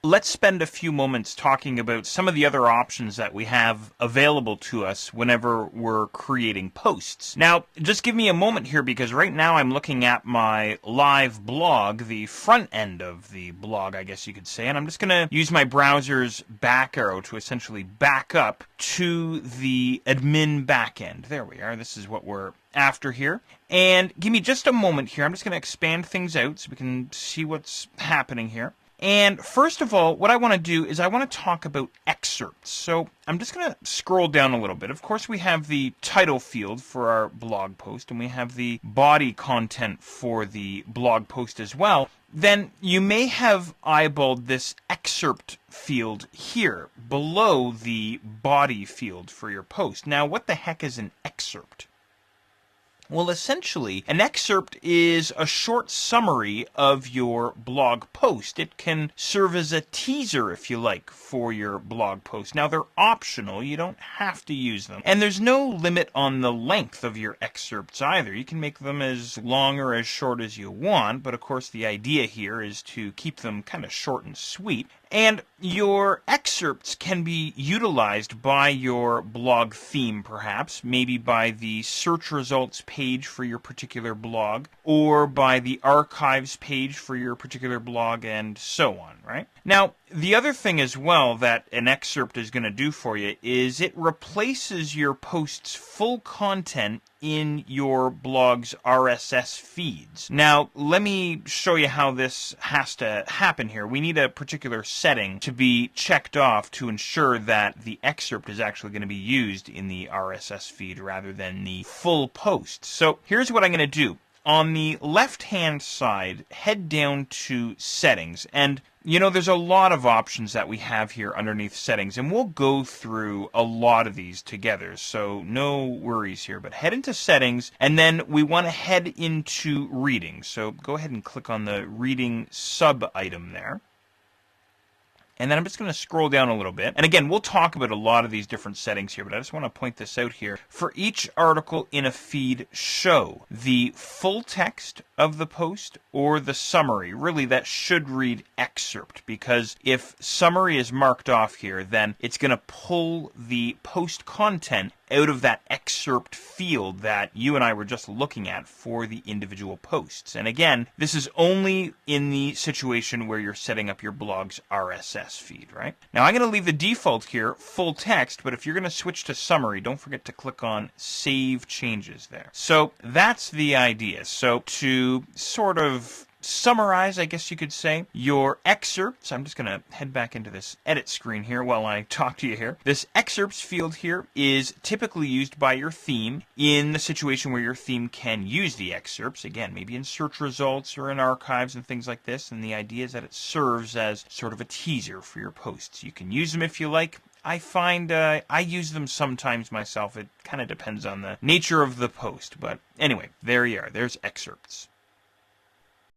let's spend a few moments talking about some of the other options that we have available to us whenever we're creating posts. Now, just give me a moment here, because right now I'm looking at my live blog, the front end of the blog, I guess you could say, and I'm just going to use my browser's back arrow to essentially back up to the admin backend. There we are. This is what we're after here. And give me just a moment here. I'm just going to expand things out so we can see what's happening here. And first of all, what I want to do is I want to talk about excerpts. So I'm just going to scroll down a little bit. Of course, we have the title field for our blog post, and we have the body content for the blog post as well. Then you may have eyeballed this excerpt field here below the body field for your post. Now, what the heck is an excerpt? Well, essentially, an excerpt is a short summary of your blog post. It can serve as a teaser, if you like, for your blog post. Now, they're optional. You don't have to use them. And there's no limit on the length of your excerpts either. You can make them as long or as short as you want, but of course the idea here is to keep them kind of short and sweet. And your excerpts can be utilized by your blog theme, perhaps, maybe by the search results page for your particular blog, or by the archives page for your particular blog, and so on, right? Now, the other thing as well that an excerpt is going to do for you is it replaces your post's full content in your blog's RSS feeds. Now, let me show you how this has to happen here. We need a particular setting to be checked off to ensure that the excerpt is actually going to be used in the RSS feed rather than the full post. So here's what I'm going to do. On the left-hand side, head down to Settings, and you know, there's a lot of options that we have here underneath Settings, and we'll go through a lot of these together, so no worries here. But head into Settings, and then we want to head into Reading. So go ahead and click on the Reading sub-item there. And then I'm just going to scroll down a little bit. And again, we'll talk about a lot of these different settings here, but I just want to point this out here. For each article in a feed, show the full text of the post or the summary. Really, that should read excerpt, because if summary is marked off here, then it's going to pull the post content out of that excerpt field that you and I were just looking at for the individual posts. And again, this is only in the situation where you're setting up your blog's RSS feed, right? Now, I'm going to leave the default here, full text, but if you're going to switch to summary, don't forget to click on Save Changes there. So that's the idea. So to sort of summarize, I guess you could say, your excerpts. I'm just going to head back into this edit screen here while I talk to you here. This excerpts field here is typically used by your theme in the situation where your theme can use the excerpts. Again, maybe in search results or in archives and things like this. And the idea is that it serves as sort of a teaser for your posts. You can use them if you like. I find I use them sometimes myself. It kind of depends on the nature of the post. But anyway, there you are. There's excerpts.